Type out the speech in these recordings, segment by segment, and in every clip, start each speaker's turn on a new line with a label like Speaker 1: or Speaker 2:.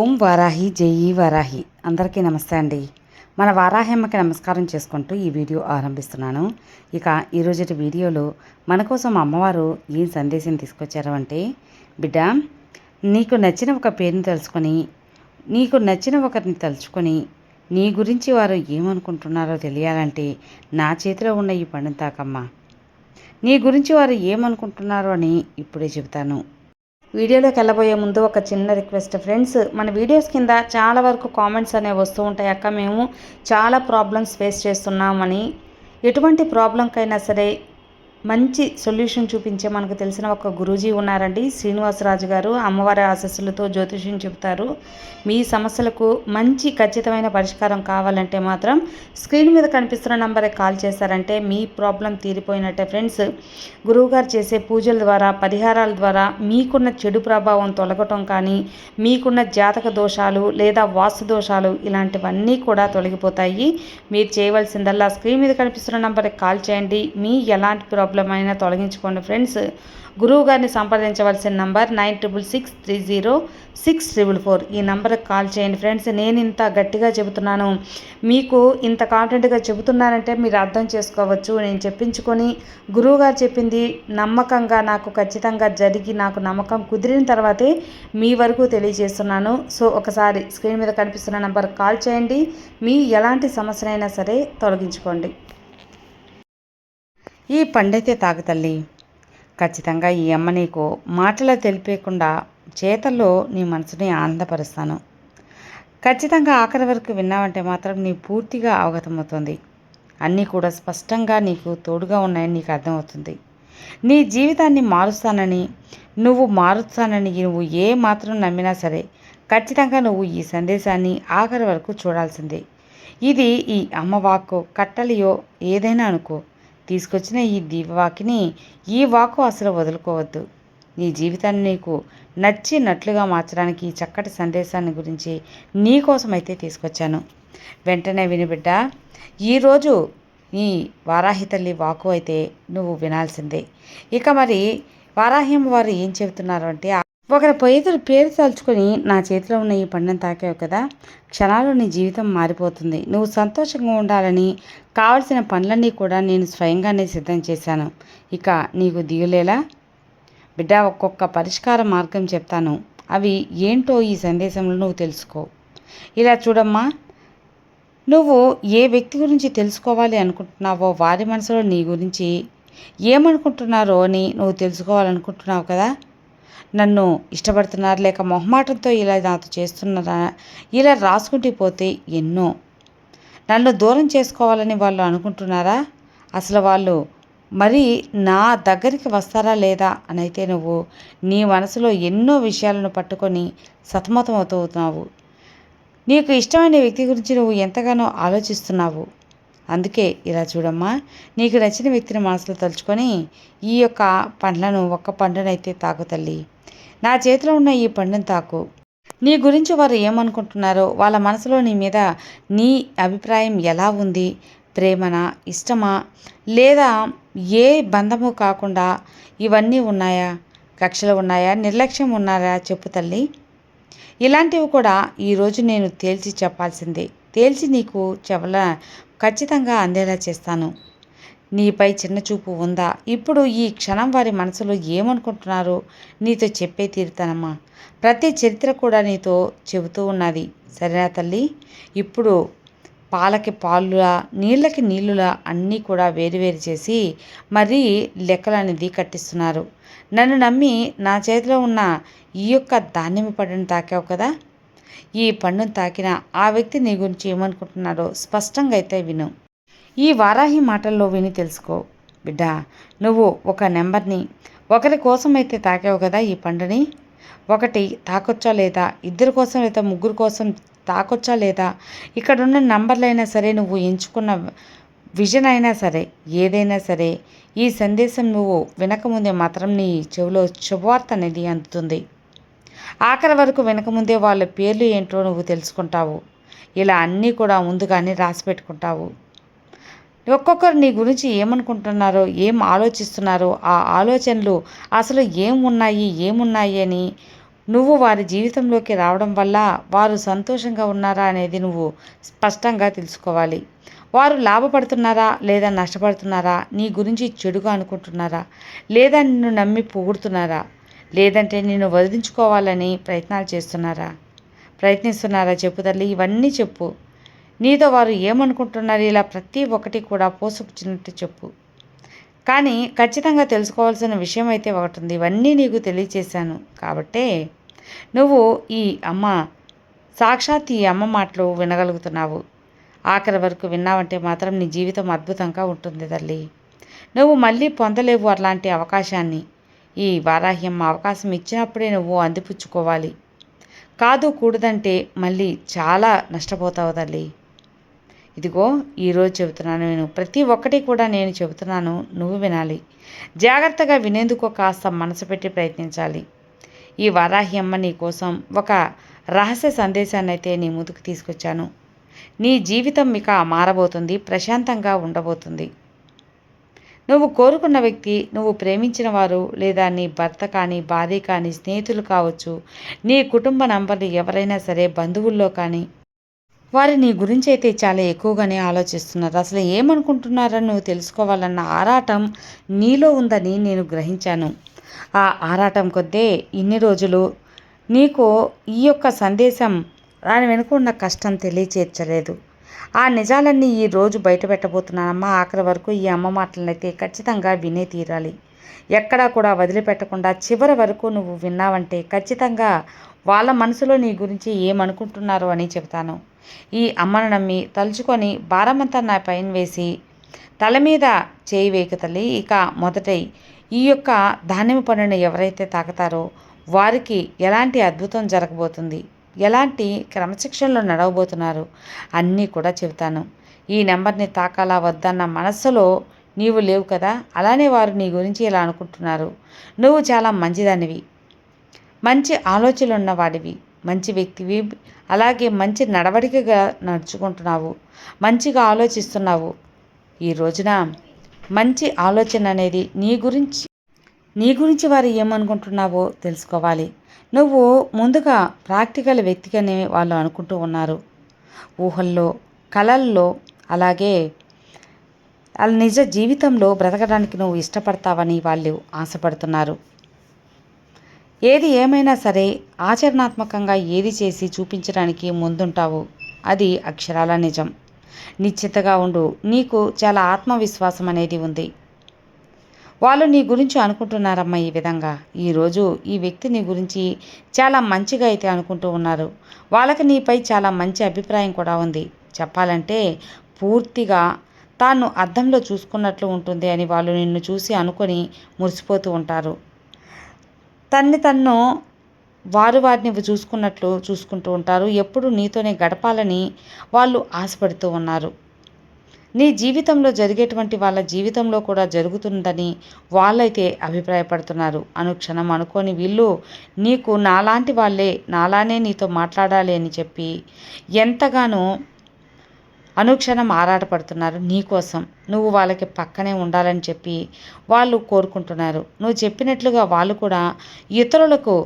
Speaker 1: ఓం వారాహి జయి వారాహి. అందరికీ నమస్తే అండి. మన వారాహమ్మకి నమస్కారం చేసుకుంటూ ఈ వీడియో ఆరంభిస్తున్నాను. ఇక ఈరోజుటి వీడియోలో మన కోసం అమ్మవారు ఏం సందేశం తీసుకొచ్చారు అంటే, బిడ్డ, నీకు నచ్చిన ఒక పేరుని తెలుసుకొని, నీకు నచ్చిన ఒకరిని తలుచుకొని, నీ గురించి వారు ఏమనుకుంటున్నారో తెలియాలంటే నా చేతిలో ఉన్న ఈ పండుని తాకమ్మా. నీ గురించి వారు ఏమనుకుంటున్నారో అని ఇప్పుడే చెబుతాను. వీడియోలోకి వెళ్ళబోయే ముందు ఒక చిన్న రిక్వెస్ట్ ఫ్రెండ్స్, మన వీడియోస్ కింద చాలా వరకు కామెంట్స్ అనేవి వస్తూ ఉంటాయి. అక్క, మేము చాలా ప్రాబ్లమ్స్ ఫేస్ చేస్తున్నామని. ఎటువంటి ప్రాబ్లంకైనా సరే మంచి సొల్యూషన్ చూపించే మనకు తెలిసిన ఒక గురూజీ ఉన్నారండి, శ్రీనివాసరాజు గారు. అమ్మవారి ఆశస్సులతో జ్యోతిష్యం చెబుతారు. మీ సమస్యలకు మంచి ఖచ్చితమైన పరిష్కారం కావాలంటే మాత్రం స్క్రీన్ మీద కనిపిస్తున్న నంబర్కి కాల్ చేశారంటే మీ ప్రాబ్లం తీరిపోయినట్టే ఫ్రెండ్స్. గురువుగారు చేసే పూజల ద్వారా, పరిహారాల ద్వారా మీకున్న చెడు ప్రభావం తొలగటం కానీ, మీకున్న జాతక దోషాలు లేదా వాస్తు దోషాలు ఇలాంటివన్నీ కూడా తొలగిపోతాయి. మీరు చేయవలసిందల్లా స్క్రీన్ మీద కనిపిస్తున్న నంబర్కి కాల్ చేయండి. మీ ఎలాంటి ప్రాబ్లం అయినా తొలగించుకోండి ఫ్రెండ్స్. గురువు గారిని సంప్రదించవలసిన నంబర్ 9663064444. ఈ నంబర్కి కాల్ చేయండి ఫ్రెండ్స్. నేను ఇంత గట్టిగా చెబుతున్నాను, మీకు ఇంత కాన్ఫిడెంట్గా చెబుతున్నానంటే మీరు అర్థం చేసుకోవచ్చు. నేను చెప్పించుకొని గురువుగారు చెప్పింది నమ్మకంగా నాకు ఖచ్చితంగా జరిగి నాకు నమ్మకం కుదిరిన తర్వాతే మీ వరకు తెలియజేస్తున్నాను. సో ఒకసారి స్క్రీన్ మీద కనిపిస్తున్న నంబర్కి కాల్ చేయండి. మీ ఎలాంటి సమస్యనైనా సరే తొలగించుకోండి. ఈ పండైతే తాగు తల్లి. ఖచ్చితంగా ఈ అమ్మ నీకు మాటలో తెలిపేయకుండా చేతల్లో నీ మనసుని ఆనందపరుస్తాను. ఖచ్చితంగా ఆఖరి వరకు విన్నావంటే మాత్రం నీ పూర్తిగా అవగతమవుతుంది. అన్నీ కూడా స్పష్టంగా నీకు తోడుగా ఉన్నాయని నీకు అర్థమవుతుంది. నీ జీవితాన్ని మారుస్తానని, నువ్వు ఏ మాత్రం నమ్మినా సరే ఖచ్చితంగా నువ్వు ఈ సందేశాన్ని ఆఖరి వరకు చూడాల్సిందే. ఇది ఈ అమ్మ వాక్కు, కట్టలియో ఏదైనా అనుకో, తీసుకొచ్చిన ఈ దివ్యవాకిని, ఈ వాక్కు అసలు వదులుకోవద్దు. నీ జీవితాన్ని నీకు నచ్చినట్లుగా మార్చడానికి ఈ చక్కటి సందేశాన్ని గురించి నీ కోసమైతే తీసుకొచ్చాను. వెంటనే వినిబిడ్డ, ఈరోజు ఈ వారాహి తల్లి వాక్కు అయితే నువ్వు వినాల్సిందే. ఇక మరి వారాహ్యం వారు ఏం చెబుతున్నారు అంటే, ఒకరి పేరు తలుచుకొని నా చేతిలో ఉన్న ఈ పండుని తాకావు కదా, క్షణాల్లో నీ జీవితం మారిపోతుంది. నువ్వు సంతోషంగా ఉండాలని కావలసిన పనులన్నీ కూడా నేను స్వయంగానే సిద్ధం చేశాను. ఇక నీకు దిగులేలా బిడ్డ, ఒక్కొక్క పరిష్కార మార్గం చెప్తాను. అవి ఏంటో ఈ సందేశంలో నువ్వు తెలుసుకో. ఇలా చూడమ్మా, నువ్వు ఏ వ్యక్తి గురించి తెలుసుకోవాలి అనుకుంటున్నావో వారి మనసులో నీ గురించి ఏమనుకుంటున్నారో అని నువ్వు తెలుసుకోవాలనుకుంటున్నావు కదా. నన్ను ఇష్టపడుతున్నారు లేక మొహమాటంతో ఇలా నాతో చేస్తున్నారా, ఇలా రాసుకుంటూ పోతే ఎన్నో. నన్ను దూరం చేసుకోవాలని వాళ్ళు అనుకుంటున్నారా, అసలు వాళ్ళు మరి నా దగ్గరికి వస్తారా లేదా అని అయితే నువ్వు నీ మనసులో ఎన్నో విషయాలను పట్టుకొని సతమతమవుతున్నావు. నీకు ఇష్టమైన వ్యక్తి గురించి నువ్వు ఎంతగానో ఆలోచిస్తున్నావు. అందుకే ఇలా చూడమ్మా, నీకు నచ్చిన వ్యక్తిని మనసులో తలుచుకొని ఈ యొక్క ఒక్క పండునైతే తాకు తల్లి. నా చేతిలో ఉన్న ఈ పండుని తాకు. నీ గురించి వారు ఏమనుకుంటున్నారో, వాళ్ళ మనసులో నీ మీద నీ అభిప్రాయం ఎలా ఉంది, ప్రేమనా, ఇష్టమా, లేదా ఏ బంధము కాకుండా ఇవన్నీ ఉన్నాయా, కక్షలు ఉన్నాయా, నిర్లక్ష్యం ఉన్నాయా చెప్పు తల్లి. ఇలాంటివి కూడా ఈరోజు నేను తేల్చి చెప్పాల్సిందే. తేల్చి నీకు ఖచ్చితంగా అందేలా చేస్తాను. నీపై చిన్న చూపు ఉందా? ఇప్పుడు ఈ క్షణం వారి మనసులో ఏమనుకుంటున్నారో నీతో చెప్పే తీరుతానమ్మా. ప్రతి చరిత్ర కూడా నీతో చెబుతూ ఉన్నది, సరేనా తల్లి. ఇప్పుడు పాలకి పాలులా, నీళ్ళకి నీళ్ళులా అన్నీ కూడా వేరువేరు చేసి మరీ లెక్కలు అనేది కట్టిస్తున్నారు. నన్ను నమ్మి నా చేతిలో ఉన్న ఈ యొక్క ధాన్యం పండును తాకావు కదా, ఈ పండును తాకిన ఆ వ్యక్తి నీ గురించి ఏమనుకుంటున్నారో స్పష్టంగా అయితే విను. ఈ వారాహి మాటల్లో విని తెలుసుకో బిడ్డ. నువ్వు ఒక నెంబర్ని ఒకరి కోసం అయితే తాకావు కదా ఈ పండుని, ఒకటి తాకొచ్చా లేదా, ఇద్దరి కోసం లేదా ముగ్గురు కోసం తాకొచ్చా లేదా, ఇక్కడున్న నంబర్లైనా సరే, నువ్వు ఎంచుకున్న విజన్ అయినా సరే, ఏదైనా సరే ఈ సందేశం నువ్వు వినకముందే మాత్రం నీ చెవిలో శుభవార్త అనేది అందుతుంది. ఆఖరి వరకు వినకముందే వాళ్ళ పేర్లు ఏంటో నువ్వు తెలుసుకుంటావు. ఇలా అన్నీ కూడా ముందుగానే రాసి పెట్టుకుంటావు. ఒక్కొక్కరు నీ గురించి ఏమనుకుంటున్నారో, ఏం ఆలోచిస్తున్నారో, ఆ ఆలోచనలు అసలు ఏమున్నాయి అని నువ్వు వారి జీవితంలోకి రావడం వల్ల వారు సంతోషంగా ఉన్నారా అనేది నువ్వు స్పష్టంగా తెలుసుకోవాలి. వారు లాభపడుతున్నారా లేదా నష్టపడుతున్నారా? నీ గురించి చెడుగా అనుకుంటున్నారా? లేదా నిన్ను నమ్మి పొగుడుతున్నారా? లేదంటే నిన్ను వదిలించుకోవాలని ప్రయత్నిస్తున్నారా చెప్పు తల్లి. ఇవన్నీ చెప్పు. నీతో వారు ఏమనుకుంటున్నారు? ఇలా ప్రతి ఒక్కటి కూడా పోసుకుచ్చినట్టు చెప్పు. కానీ ఖచ్చితంగా తెలుసుకోవాల్సిన విషయం అయితే ఒకటి ఉంది. ఇవన్నీ నీకు తెలియచేశాను కాబట్టే నువ్వు ఈ అమ్మ సాక్షాత్ ఈ అమ్మ మాటలు వినగలుగుతున్నావు. ఆఖరి వరకు విన్నావంటే మాత్రం నీ జీవితం అద్భుతంగా ఉంటుంది తల్లి. నువ్వు మళ్ళీ పొందలేవు అలాంటి అవకాశాన్ని. ఈ వారాహ్యమ్మ అవకాశం ఇచ్చినప్పుడే నువ్వు అందిపుచ్చుకోవాలి. కాదు కూడదంటే మళ్ళీ చాలా నష్టపోతావు తల్లి. ఇదిగో ఈరోజు చెబుతున్నాను నేను. ప్రతి ఒక్కటి కూడా నేను చెబుతున్నాను, నువ్వు వినాలి. జాగ్రత్తగా వినేందుకు కాస్త మనసు పెట్టి ప్రయత్నించాలి. ఈ వారాహి అమ్మ నీ కోసం ఒక రహస్య సందేశాన్ని అయితే నీ ముందుకు తీసుకొచ్చాను. నీ జీవితం ఇక మారబోతుంది, ప్రశాంతంగా ఉండబోతుంది. నువ్వు కోరుకున్న వ్యక్తి, నువ్వు ప్రేమించిన వారు, లేదా నీ భర్త కానీ, భార్య కానీ, స్నేహితులు కావచ్చు, నీ కుటుంబ నంబర్లు ఎవరైనా సరే, బంధువుల్లో కానీ, వారు నీ గురించి అయితే చాలా ఎక్కువగానే ఆలోచిస్తున్నారు. అసలు ఏమనుకుంటున్నారని నువ్వు తెలుసుకోవాలన్న ఆరాటం నీలో ఉందని నేను గ్రహించాను. ఆ ఆరాటం కొద్దే ఇన్ని రోజులు నీకు ఈ యొక్క సందేశం దాని వెనుక ఉన్న కష్టం తెలియచేర్చలేదు. ఆ నిజాలన్నీ ఈరోజు బయట పెట్టబోతున్నానమ్మా. ఆఖరి వరకు ఈ అమ్మ మాటలనైతే ఖచ్చితంగా వినే తీరాలి. ఎక్కడా కూడా వదిలిపెట్టకుండా చివరి వరకు నువ్వు విన్నావంటే ఖచ్చితంగా వాళ్ళ మనసులో నీ గురించి ఏమనుకుంటున్నారు అని చెబుతాను. ఈ అమ్మను నమ్మి తలుచుకొని భారమంతా నా పైన వేసి తల మీద చేయి వేయకు తల్లి. ఇక మొదట ఈ యొక్క దానిమ్మ పండును ఎవరైతే తాకుతారో వారికి ఎలాంటి అద్భుతం జరగబోతుంది, ఎలాంటి క్రమశిక్షణలో నడవబోతున్నారు అన్నీ కూడా చెబుతాను. ఈ నెంబర్ని తాకాలా వద్దన్న మనస్సులో నీవు లేవు కదా, అలానే వారు నీ గురించి ఇలా అనుకుంటున్నారు. నువ్వు చాలా మంచిదానివి, మంచి ఆలోచనలు ఉన్నవాడివి, మంచి వ్యక్తివి, అలాగే మంచి నడవడికగా నడుచుకుంటున్నావు, మంచిగా ఆలోచిస్తున్నావు. ఈ రోజున మంచి ఆలోచన అనేది నీ గురించి వారు ఏమనుకుంటున్నావో తెలుసుకోవాలి. నువ్వు ముందుగా ప్రాక్టికల్ వ్యక్తిగానే వాళ్ళు అనుకుంటూ ఉన్నారు. ఊహల్లో, కలల్లో, అలాగే వాళ్ళ నిజ జీవితంలో బ్రతకడానికి నువ్వు ఇష్టపడతావని వాళ్ళు ఆశపడుతున్నారు. ఏది ఏమైనా సరే ఆచరణాత్మకంగా ఏది చేసి చూపించడానికి ముందుంటావు. అది అక్షరాల నిజం. నిశ్చితగా ఉండు. నీకు చాలా ఆత్మవిశ్వాసం అనేది ఉంది. వాళ్ళు నీ గురించి అనుకుంటున్నారమ్మా ఈ విధంగా. ఈరోజు ఈ వ్యక్తి నీ గురించి చాలా మంచిగా అయితే అనుకుంటూ ఉన్నారు. వాళ్ళకి నీపై చాలా మంచి అభిప్రాయం కూడా ఉంది. చెప్పాలంటే పూర్తిగా తాను అద్దంలో చూసుకున్నట్లు ఉంటుంది అని వాళ్ళు నిన్ను చూసి అనుకొని మురిసిపోతూ ఉంటారు. తన్ను వారిని చూసుకుంటూ ఉంటారు. ఎప్పుడు నీతోనే గడపాలని వాళ్ళు ఆశపడుతూ ఉన్నారు. నీ జీవితంలో జరిగేటువంటి వాళ్ళ జీవితంలో కూడా జరుగుతుందని వాళ్ళైతే అభిప్రాయపడుతున్నారు. అనుక్షణం అనుకోని వీళ్ళు నీకు నాలాంటి వాళ్ళే, నాలానే నీతో మాట్లాడాలి అని చెప్పి ఎంతగానో అనుక్షణం ఆరాటపడుతున్నారు నీకోసం. నువ్వు వాళ్ళకి పక్కనే ఉండాలని చెప్పి వాళ్ళు కోరుకుంటున్నారు. నువ్వు చెప్పినట్లుగా వాళ్ళు కూడా ఇతరులకు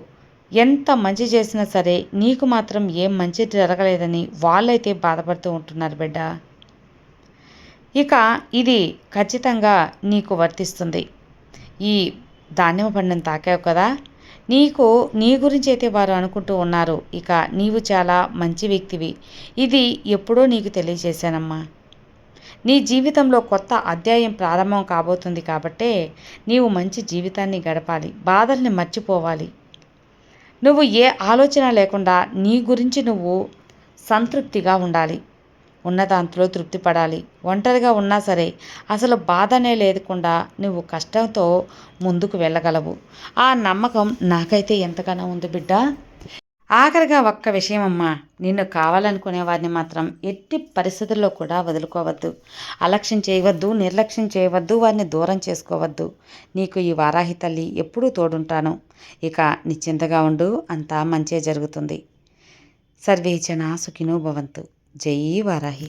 Speaker 1: ఎంత మంచి చేసినా సరే నీకు మాత్రం ఏం మంచి జరగలేదని వాళ్ళైతే బాధపడుతూ ఉంటున్నారు బిడ్డ. ఇక ఇది ఖచ్చితంగా నీకు వర్తిస్తుంది. ఈ దానిమ్మ పండును తాకావు కదా, నీ గురించి అయితే వారు అనుకుంటూ ఉన్నారు. ఇక నీవు చాలా మంచి వ్యక్తివి. ఇది ఎప్పుడో నీకు తెలియజేశానమ్మా. నీ జీవితంలో కొత్త అధ్యాయం ప్రారంభం కాబోతుంది కాబట్టే నీవు మంచి జీవితాన్ని గడపాలి, బాధల్ని మర్చిపోవాలి. నువ్వు ఏ ఆలోచన లేకుండా నీ గురించి నువ్వు సంతృప్తిగా ఉండాలి. ఉన్న దాంట్లో తృప్తి పడాలి. ఒంటరిగా ఉన్నా సరే అసలు బాధనే లేకుండా నువ్వు కష్టంతో ముందుకు వెళ్ళగలవు. ఆ నమ్మకం నాకైతే ఎంతగానో ఉంది బిడ్డ. ఆఖరిగా ఒక్క విషయం అమ్మా, నిన్ను కావాలనుకునే వారిని మాత్రం ఎట్టి పరిస్థితుల్లో కూడా వదులుకోవద్దు. అలక్ష్యం చేయవద్దు, నిర్లక్ష్యం చేయవద్దు, వారిని దూరం చేసుకోవద్దు. నీకు ఈ వారాహి తల్లి ఎప్పుడూ తోడుంటాను. ఇక నిశ్చింతగా ఉండు, అంతా మంచే జరుగుతుంది. సర్వే జనా సుఖినో భవంతు. జై వారాహి.